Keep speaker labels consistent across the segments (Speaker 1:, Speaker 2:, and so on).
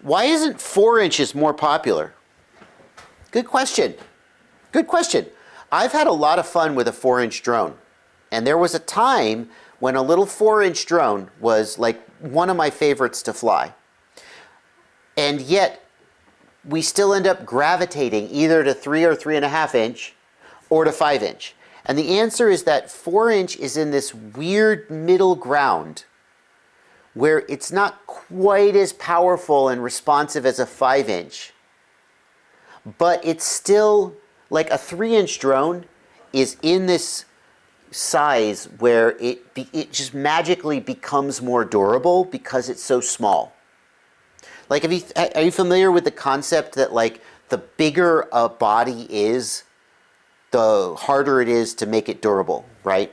Speaker 1: Why isn't 4 inches more popular? Good question. Good question. I've had a lot of fun with a 4-inch drone. And there was a time when a little 4-inch drone was like one of my favorites to fly. And yet, we still end up gravitating either to 3 or 3.5 inch or to 5 inch. And the answer is that 4 inch is in this weird middle ground where it's not quite as powerful and responsive as a 5 inch, but it's still like a 3-inch drone is in this size where it just magically becomes more durable because it's so small. Like, are you familiar with the concept that like the bigger a body is, the harder it is to make it durable, right?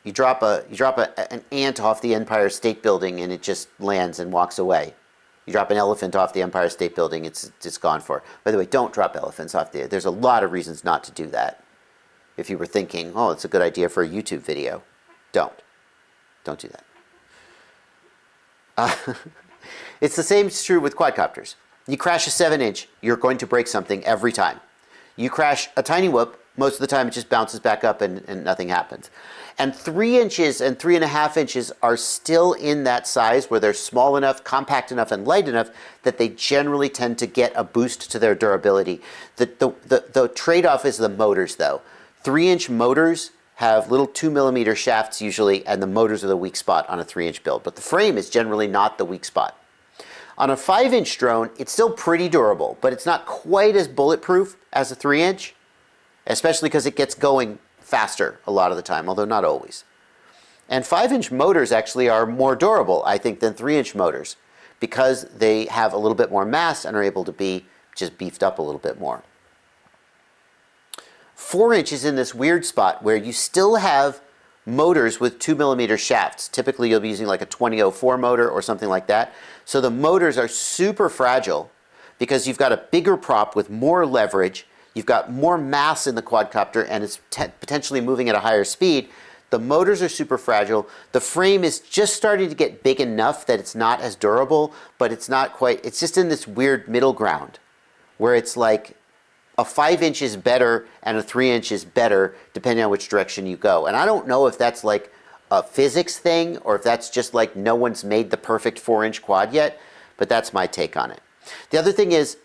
Speaker 1: You drop an ant off the Empire State Building and it just lands and walks away. You drop an elephant off the Empire State Building, it's gone for. By the way, don't drop elephants off the. There's a lot of reasons not to do that. If you were thinking, oh, it's a good idea for a YouTube video, don't do that. It's the same is true with quadcopters. You crash a 7-inch, you're going to break something every time. You crash a tiny whoop, most of the time it just bounces back up and nothing happens. And 3 inches and 3.5 inches are still in that size where they're small enough, compact enough, and light enough that they generally tend to get a boost to their durability. The trade-off is the motors, though. 3-inch motors have little 2mm shafts usually, and the motors are the weak spot on a 3-inch build. But the frame is generally not the weak spot. On a 5-inch drone, it's still pretty durable, but it's not quite as bulletproof as a 3-inch, especially because it gets going faster a lot of the time, although not always. And 5-inch motors actually are more durable, I think, than 3-inch motors because they have a little bit more mass and are able to be just beefed up a little bit more. 4-inch is in this weird spot where you still have motors with 2mm shafts. Typically, you'll be using like a 2004 motor or something like that. So the motors are super fragile because you've got a bigger prop with more leverage. You've got more mass in the quadcopter and it's potentially moving at a higher speed. The motors are super fragile. The frame is just starting to get big enough that it's not as durable, but it's not quite, it's just in this weird middle ground where it's like a 5-inch is better and a 3-inch is better depending on which direction you go. And I don't know if that's like a physics thing or if that's just like no one's made the perfect 4-inch quad yet, but that's my take on it. The other thing is,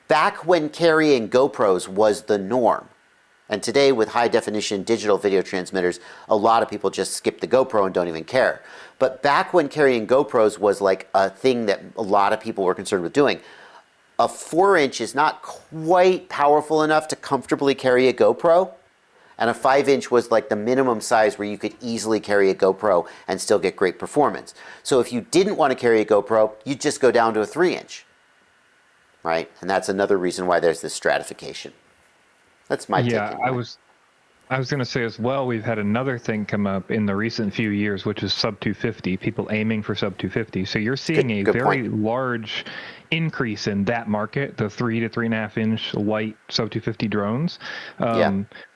Speaker 1: back when carrying GoPros was the norm, and today with high-definition digital video transmitters, a lot of people just skip the GoPro and don't even care. But back when carrying GoPros was like a thing that a lot of people were concerned with doing, a 4-inch is not quite powerful enough to comfortably carry a GoPro, and a 5-inch was like the minimum size where you could easily carry a GoPro and still get great performance. So if you didn't want to carry a GoPro, you'd just go down to a 3-inch. Right? And that's another reason why there's this stratification. That's my take.
Speaker 2: Yeah, I was going to say as well, we've had another thing come up in the recent few years, which is sub 250, people aiming for sub 250. So you're seeing a very large increase in that market, the 3 to 3.5 inch light sub 250 drones,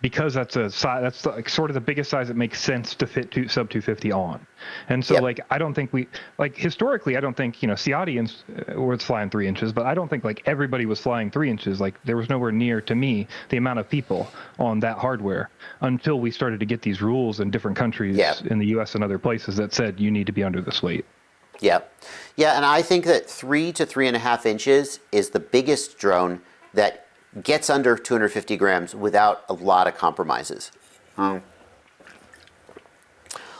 Speaker 2: because that's a size, that's like sort of the biggest size that makes sense to fit sub 250 on. And so like, I don't think historically, I don't think, Ciadians was flying 3 inches, but I don't think like everybody was flying 3 inches. Like there was nowhere near, to me, the amount of people on that hardware until we started to get these rules in different countries in the US and other places that said you need to be under this weight.
Speaker 1: Yeah, and I think that 3 to 3.5 inches is the biggest drone that gets under 250 grams without a lot of compromises.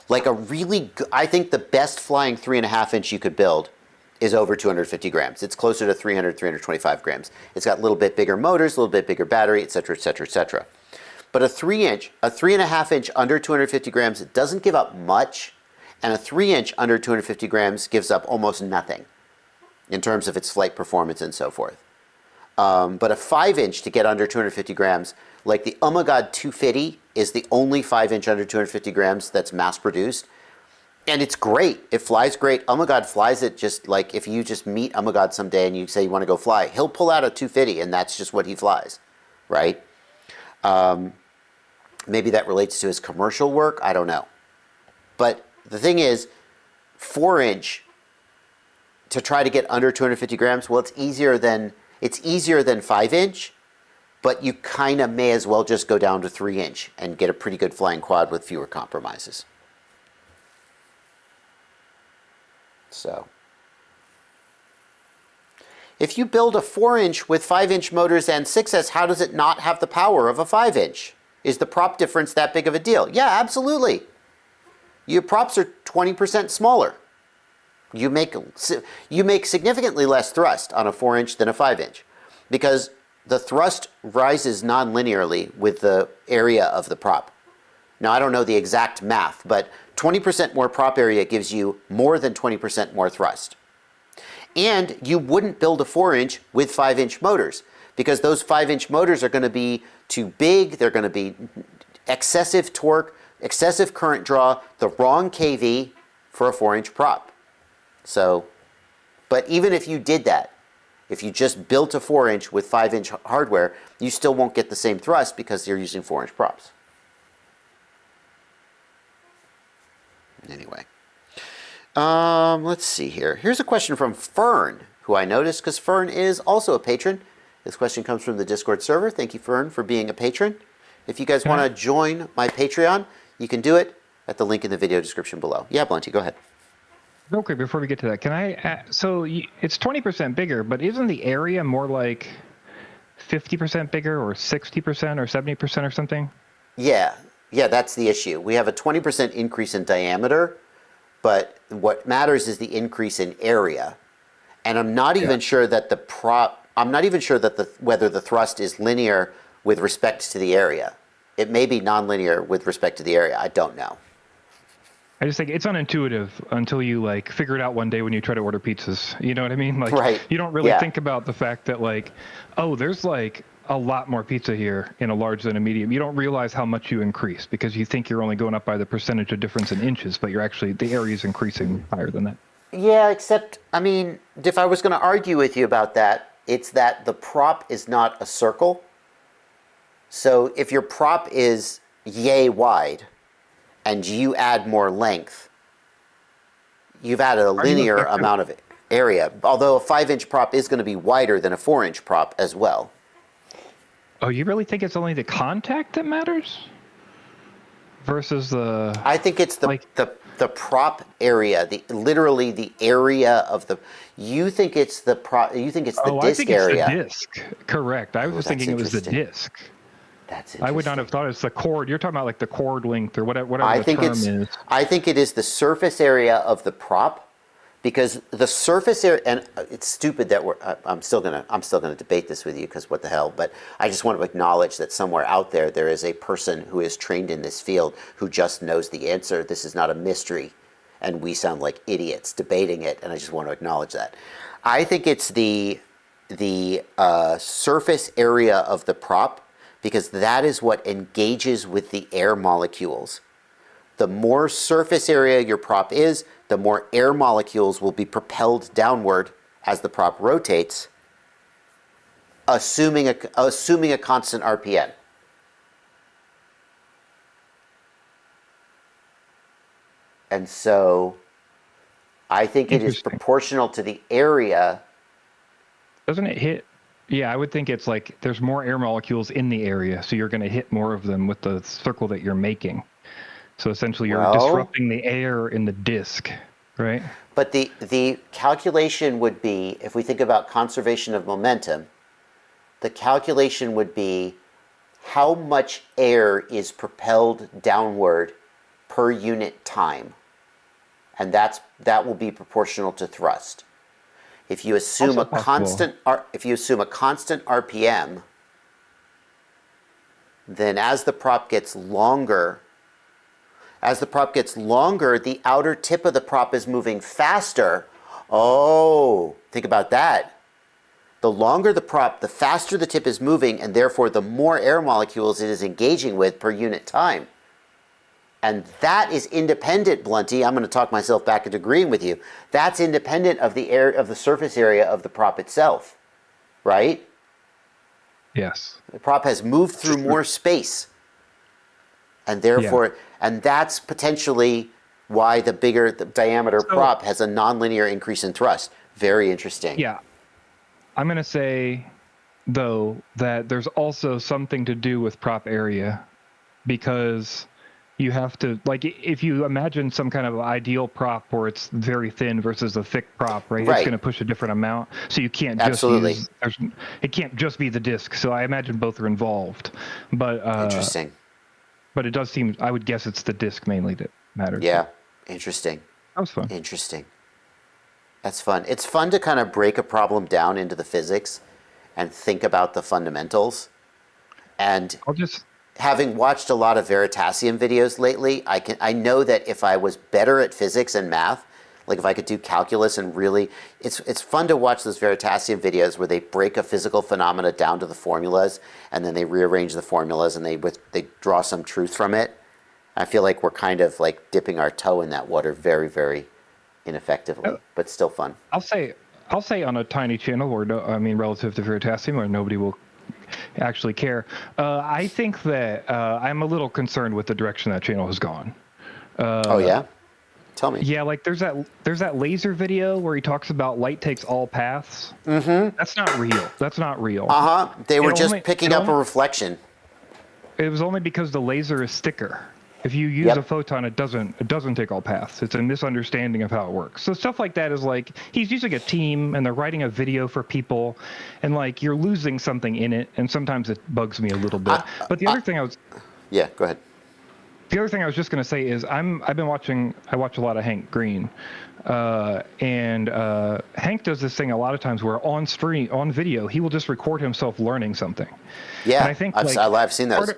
Speaker 1: Like I think the best flying 3.5 inch you could build is over 250 grams. It's closer to 300, 325 grams. It's got a little bit bigger motors, a little bit bigger battery, etc., etc., etc. But a 3.5 inch under 250 grams, it doesn't give up much. And a 3-inch under 250 grams gives up almost nothing in terms of its flight performance and so forth. But a 5-inch to get under 250 grams, like the Umagod 250 is the only 5-inch under 250 grams that's mass produced. And it's great. It flies great. Umagod flies it just like if you just meet Umagod someday and you say you want to go fly, he'll pull out a 250 and that's just what he flies, right? Maybe that relates to his commercial work. I don't know. But the thing is, 4-inch to try to get under 250 grams, well, it's easier than 5-inch, but you kind of may as well just go down to 3-inch and get a pretty good flying quad with fewer compromises. So, if you build a 4-inch with 5-inch motors and 6S, how does it not have the power of a 5-inch? Is the prop difference that big of a deal? Yeah, absolutely. Your props are 20% smaller. You make significantly less thrust on a 4-inch than a 5-inch because the thrust rises non-linearly with the area of the prop. Now, I don't know the exact math, but 20% more prop area gives you more than 20% more thrust. And you wouldn't build a 4-inch with 5-inch motors because those 5-inch motors are going to be too big, they're going to be excessive torque, excessive current draw, the wrong KV for a 4-inch prop. So, but even if you did that, if you just built a 4-inch with 5-inch hardware, you still won't get the same thrust because you're using 4-inch props. Anyway, let's see here. Here's a question from Fern, who I noticed because Fern is also a patron. This question comes from the Discord server. Thank you, Fern, for being a patron. If you guys want to join my Patreon, you can do it at the link in the video description below. Yeah, Blunty, go ahead.
Speaker 2: Okay, before we get to that, can I? So it's 20% bigger, but isn't the area more like 50% bigger, or 60%, or 70%, or something?
Speaker 1: Yeah, that's the issue. We have a 20% increase in diameter, but what matters is the increase in area. And I'm not even sure that whether the thrust is linear with respect to the area. It may be nonlinear with respect to the area. I don't know.
Speaker 2: I just think it's unintuitive until you like figure it out one day when you try to order pizzas. You know what I mean? Like,
Speaker 1: right.
Speaker 2: You don't really think about the fact that like, oh, there's like a lot more pizza here in a large than a medium. You don't realize how much you increase because you think you're only going up by the percentage of difference in inches, but you're actually, the area is increasing higher than that.
Speaker 1: Yeah, except, I mean, if I was going to argue with you about that, it's that the prop is not a circle. So if your prop is yay wide and you add more length, you've added a linear amount of area. Although a 5-inch prop is going to be wider than a 4-inch prop as well.
Speaker 2: Oh, you really think it's only the contact that matters? Versus the...
Speaker 1: I think it's the prop area, literally the area of the... You think it's the disc area.
Speaker 2: I think it's the disc. Correct. I was thinking it was the disc.
Speaker 1: That's
Speaker 2: I would not have thought it's the cord. You're talking about like the cord length or whatever the term is.
Speaker 1: I think it is the surface area of the prop, because the surface area, and it's stupid that I'm still gonna debate this with you because what the hell. But I just want to acknowledge that somewhere out there is a person who is trained in this field who just knows the answer. This is not a mystery, and we sound like idiots debating it. And I just want to acknowledge that. I think it's the surface area of the prop, because that is what engages with the air molecules. The more surface area your prop is, the more air molecules will be propelled downward as the prop rotates, assuming a constant RPM. And so I think it is proportional to the area.
Speaker 2: Doesn't it hit? Yeah, I would think it's like there's more air molecules in the area, so you're going to hit more of them with the circle that you're making. So essentially you're disrupting the air in the disc, right?
Speaker 1: But the calculation would be, if we think about conservation of momentum, the calculation would be how much air is propelled downward per unit time. And that will be proportional to thrust. If you assume a constant RPM, then as the prop gets longer, the outer tip of the prop is moving faster. Oh, think about that. The longer the prop, the faster the tip is moving, and therefore the more air molecules it is engaging with per unit time. And that is independent, Blunty. I'm going to talk myself back into agreeing with you. That's independent of the surface area of the prop itself, right?
Speaker 2: Yes.
Speaker 1: The prop has moved through more space. And therefore, and that's potentially why the bigger the diameter prop has a nonlinear increase in thrust. Very interesting.
Speaker 2: Yeah, I'm going to say, though, that there's also something to do with prop area, because you have to, like, if you imagine some kind of ideal prop where it's very thin versus a thick prop, right? It's
Speaker 1: Right.
Speaker 2: going to push a different amount. So you can't just
Speaker 1: Absolutely.
Speaker 2: it can't just be the disc. So I imagine both are involved.
Speaker 1: Interesting.
Speaker 2: But it does seem, I would guess it's the disc mainly that matters.
Speaker 1: Yeah. Interesting.
Speaker 2: That was fun.
Speaker 1: Interesting. That's fun. It's fun to kind of break a problem down into the physics and think about the fundamentals. And having watched a lot of Veritasium videos lately, I know that if I was better at physics and math, like if I could do calculus and really, it's fun to watch those Veritasium videos where they break a physical phenomena down to the formulas, and then they rearrange the formulas and they draw some truth from it. I feel like we're kind of like dipping our toe in that water very, very ineffectively, but still fun.
Speaker 2: I'll say on a tiny channel where relative to Veritasium, where nobody will actually care. I think that I'm a little concerned with the direction that channel has gone.
Speaker 1: Oh yeah, tell me.
Speaker 2: Yeah, like there's that laser video where he talks about light takes all paths. Mm-hmm. That's not real. That's not real.
Speaker 1: They were just picking up a reflection.
Speaker 2: It was only because the laser is thicker. If you use a photon, it doesn't take all paths. It's a misunderstanding of how it works. So stuff like that is like, he's using a team and they're writing a video for people, and like you're losing something in it, and sometimes it bugs me a little bit. But the other thing go ahead. The other thing I was just going to say is I watch a lot of Hank Green, and Hank does this thing a lot of times where on video he will just record himself learning something.
Speaker 1: Yeah,
Speaker 2: and I think
Speaker 1: I've seen those.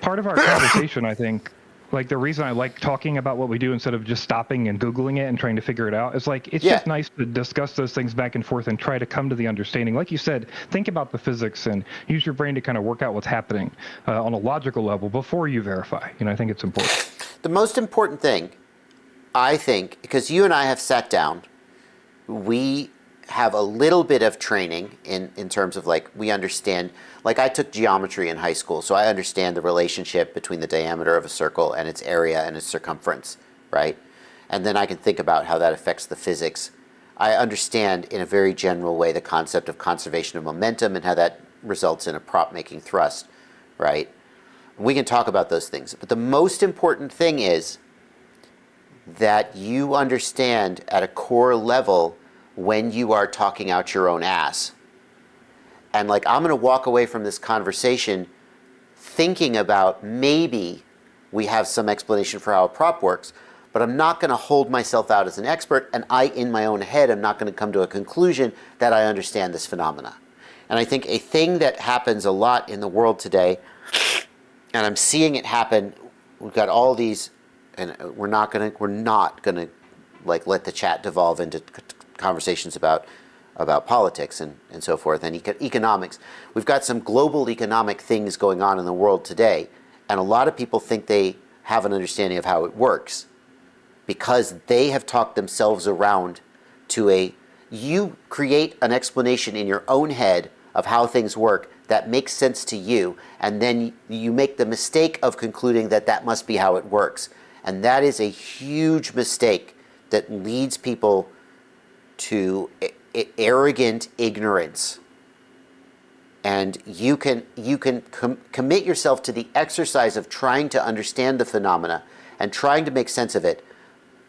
Speaker 2: Part of our conversation, I think, like the reason I like talking about what we do instead of just stopping and Googling it and trying to figure it out is like, it's just nice to discuss those things back and forth and try to come to the understanding. Like you said, think about the physics and use your brain to kind of work out what's happening on a logical level before you verify. I think it's important.
Speaker 1: The most important thing, I think, because you and I have sat down, we have a little bit of training in terms of like, we understand, like I took geometry in high school, so I understand the relationship between the diameter of a circle and its area and its circumference, right? And then I can think about how that affects the physics. I understand in a very general way the concept of conservation of momentum and how that results in a prop making thrust, right? We can talk about those things, but the most important thing is that you understand at a core level when you are talking out your own ass. And like, I'm going to walk away from this conversation thinking about maybe we have some explanation for how a prop works, but I'm not going to hold myself out as an expert, and in my own head, I'm not going to come to a conclusion that I understand this phenomena. And I think a thing that happens a lot in the world today, and I'm seeing it happen, we've got all these, and we're not going to like let the chat devolve into conversations about politics and so forth, and economics. We've got some global economic things going on in the world today, and a lot of people think they have an understanding of how it works because they have talked themselves around to you create an explanation in your own head of how things work that makes sense to you, and then you make the mistake of concluding that that must be how it works. And that is a huge mistake that leads people to arrogant ignorance. And you can commit yourself to the exercise of trying to understand the phenomena and trying to make sense of it,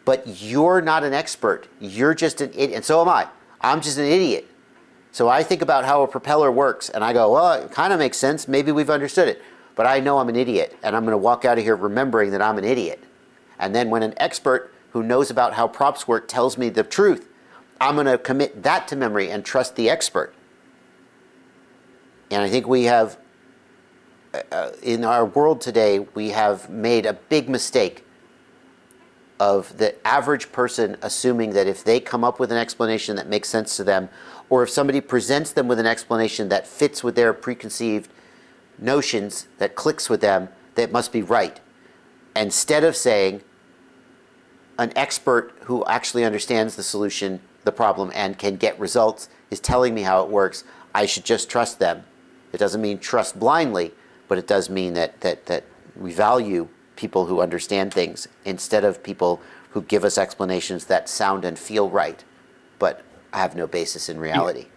Speaker 1: but you're not an expert. You're just an idiot, and so am I. I'm just an idiot. So I think about how a propeller works, and I go, well, it kind of makes sense. Maybe we've understood it, but I know I'm an idiot, and I'm going to walk out of here remembering that I'm an idiot. And then when an expert who knows about how props work tells me the truth, I'm going to commit that to memory and trust the expert. And I think we have, in our world today, we have made a big mistake of the average person assuming that if they come up with an explanation that makes sense to them, or if somebody presents them with an explanation that fits with their preconceived notions, that clicks with them, that it must be right. Instead of saying, an expert who actually understands the solution, the problem, and can get results is telling me how it works, I should just trust them. It doesn't mean trust blindly, but it does mean that we value people who understand things instead of people who give us explanations that sound and feel right, but have no basis in reality.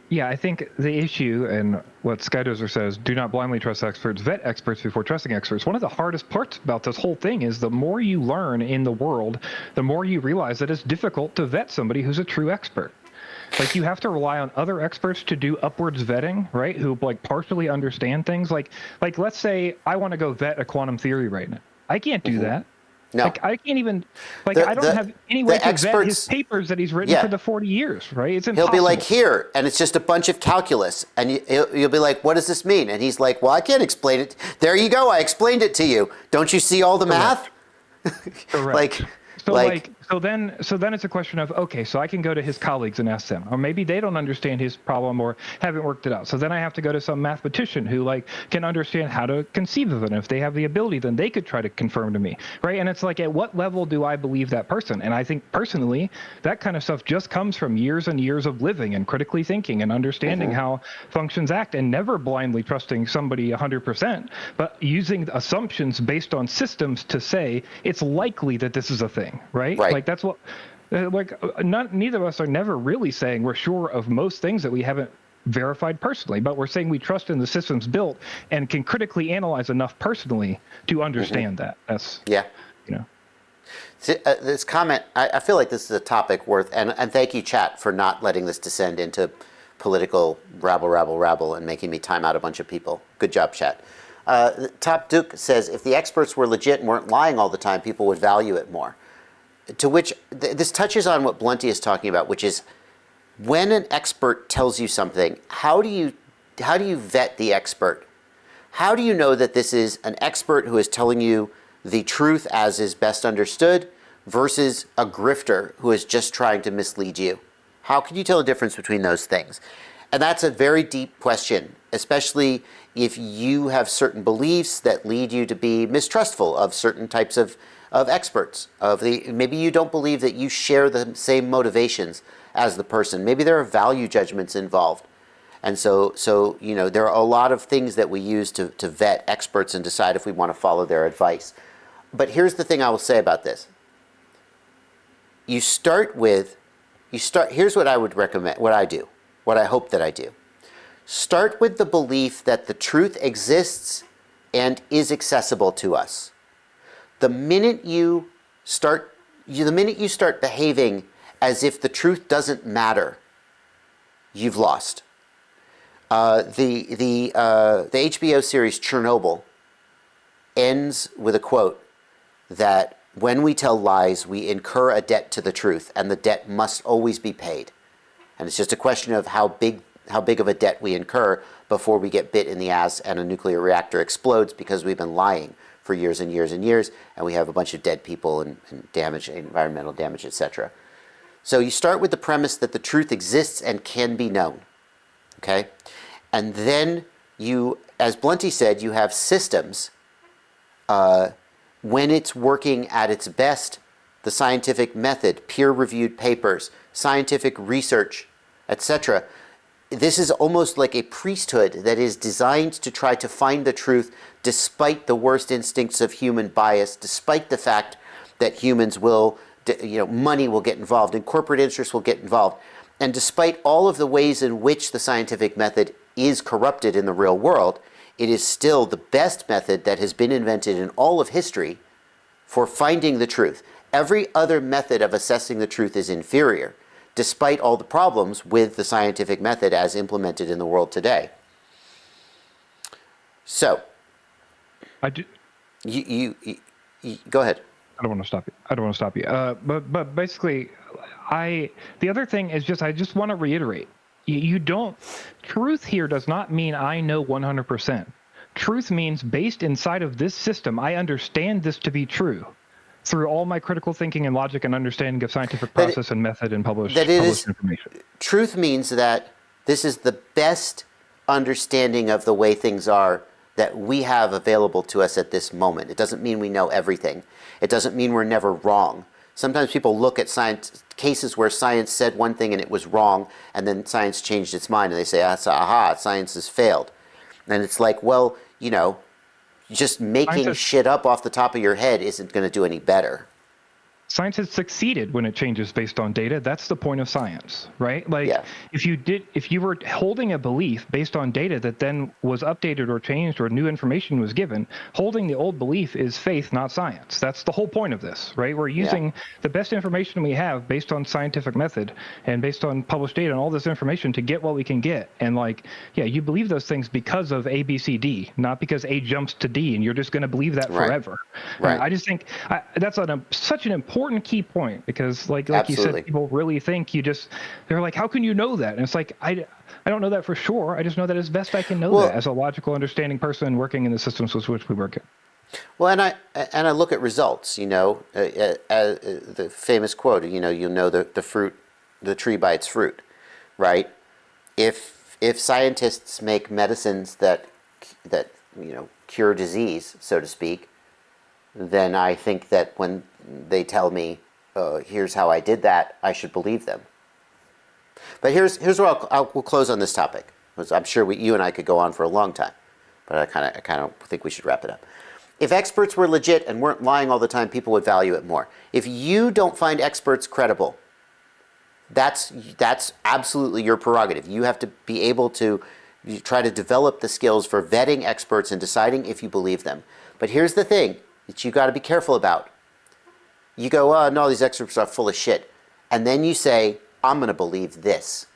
Speaker 2: Yeah, I think the issue, and what Skydozer says, do not blindly trust experts, vet experts before trusting experts. One of the hardest parts about this whole thing is the more you learn in the world, the more you realize that it's difficult to vet somebody who's a true expert. Like, you have to rely on other experts to do upwards vetting, right? Who like partially understand things. Like let's say I want to go vet a quantum theory right now. I can't do that.
Speaker 1: No.
Speaker 2: Like, I can't even, like, I don't have any way to vet his papers that he's written for the 40 years, right? It's impossible.
Speaker 1: He'll be like, here, and it's just a bunch of calculus. And you'll be like, what does this mean? And he's like, well, I can't explain it. There you go. I explained it to you. Don't you see all the math?
Speaker 2: Correct. So then it's a question of, okay, so I can go to his colleagues and ask them, or maybe they don't understand his problem or haven't worked it out. So then I have to go to some mathematician who like can understand how to conceive of it. And if they have the ability, then they could try to confirm to me, right? And it's like, at what level do I believe that person? And I think personally, that kind of stuff just comes from years and years of living and critically thinking and understanding how functions act, and never blindly trusting somebody 100%, but using assumptions based on systems to say it's likely that this is a thing, right? Like, that's what, neither of us are never really saying we're sure of most things that we haven't verified personally, but we're saying we trust in the systems built and can critically analyze enough personally to understand that. That's,
Speaker 1: This comment, I feel like this is a topic worth, and thank you, chat, for not letting this descend into political rabble and making me time out a bunch of people. Good job, chat. Top Duke says, if the experts were legit and weren't lying all the time, people would value it more. To which, this touches on what Blunty is talking about, which is when an expert tells you something, how do you vet the expert? How do you know that this is an expert who is telling you the truth as is best understood versus a grifter who is just trying to mislead you? How can you tell the difference between those things? And that's a very deep question, especially if you have certain beliefs that lead you to be mistrustful of certain types of experts. Maybe you don't believe that you share the same motivations as the person. Maybe there are value judgments involved. And so there are a lot of things that we use to vet experts and decide if we want to follow their advice. But here's the thing I will say about this. Here's what I would recommend, what I do, what I hope that I do. Start with the belief that the truth exists and is accessible to us. The minute you start behaving as if the truth doesn't matter, you've lost. The HBO series Chernobyl ends with a quote that when we tell lies, we incur a debt to the truth, and the debt must always be paid. And it's just a question of how big of a debt we incur before we get bit in the ass and a nuclear reactor explodes because we've been lying for years and years and years, and we have a bunch of dead people and damage, environmental damage, etc. So you start with the premise that the truth exists and can be known, okay? And then you, as Blunty said, you have systems. When it's working at its best, the scientific method, peer-reviewed papers, scientific research, etc. This is almost like a priesthood that is designed to try to find the truth despite the worst instincts of human bias, despite the fact that humans will, money will get involved and corporate interests will get involved. And despite all of the ways in which the scientific method is corrupted in the real world, it is still the best method that has been invented in all of history for finding the truth. Every other method of assessing the truth is inferior, despite all the problems with the scientific method as implemented in the world today. So,
Speaker 2: I do.
Speaker 1: You go ahead.
Speaker 2: I don't want to stop you. But basically, the other thing is I just want to reiterate. You don't. Truth here does not mean I know 100%. Truth means based inside of this system, I understand this to be true through all my critical thinking and logic and understanding of scientific process and method and published information.
Speaker 1: Truth means that this is the best understanding of the way things are that we have available to us at this moment. It doesn't mean we know everything. It doesn't mean we're never wrong. Sometimes people look at science cases where science said one thing and it was wrong, and then science changed its mind and they say, science has failed. And it's like, well, just making shit up off the top of your head isn't going to do any better.
Speaker 2: Science has succeeded when it changes based on data. That's the point of science, right? Like
Speaker 1: Yeah.
Speaker 2: if you were holding a belief based on data that then was updated or changed or new information was given, holding the old belief is faith, not science. That's the whole point of this, right? We're using the best information we have based on scientific method and based on published data and all this information to get what we can get. And like, yeah, you believe those things because of A, B, C, D, not because A jumps to D, and you're just going to believe that forever.
Speaker 1: Right.
Speaker 2: I just think that's such an important key point, because like
Speaker 1: Absolutely.
Speaker 2: you said, people really think they're like, how can you know that? And it's like, I don't know that for sure. I just know that as best I can know that as a logical, understanding person working in the systems with which we work in.
Speaker 1: Well, and I look at results. The famous quote. The tree by its fruit, right? If scientists make medicines that cure disease, so to speak, then I think that when they tell me, here's how I did that, I should believe them. But here's where we'll close on this topic, because I'm sure you and I could go on for a long time, but I kind of think we should wrap it up. If experts were legit and weren't lying all the time, people would value it more. If you don't find experts credible, that's absolutely your prerogative. You have to be able to try to develop the skills for vetting experts and deciding if you believe them. But here's the thing that you got to be careful about. You go, oh, no, these experts are full of shit. And then you say, I'm going to believe this.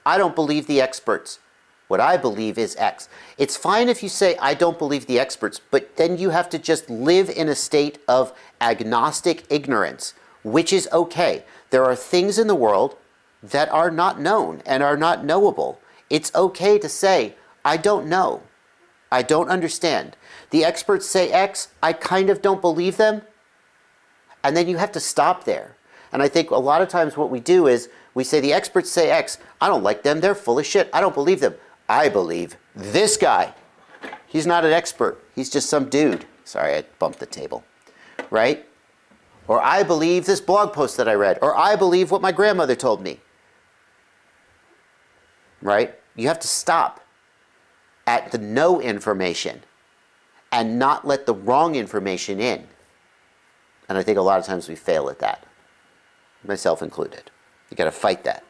Speaker 1: I don't believe the experts. What I believe is X. It's fine if you say, I don't believe the experts, but then you have to just live in a state of agnostic ignorance, which is okay. There are things in the world that are not known and are not knowable. It's okay to say, I don't know. I don't understand. The experts say X, I kind of don't believe them. And then you have to stop there. And I think a lot of times what we do is we say the experts say X, I don't like them, they're full of shit, I don't believe them. I believe this guy. He's not an expert, he's just some dude. Sorry, I bumped the table. Right? Or I believe this blog post that I read. Or I believe what my grandmother told me. Right? You have to stop at the no information and not let the wrong information in. And I think a lot of times we fail at that, myself included. You got to fight that.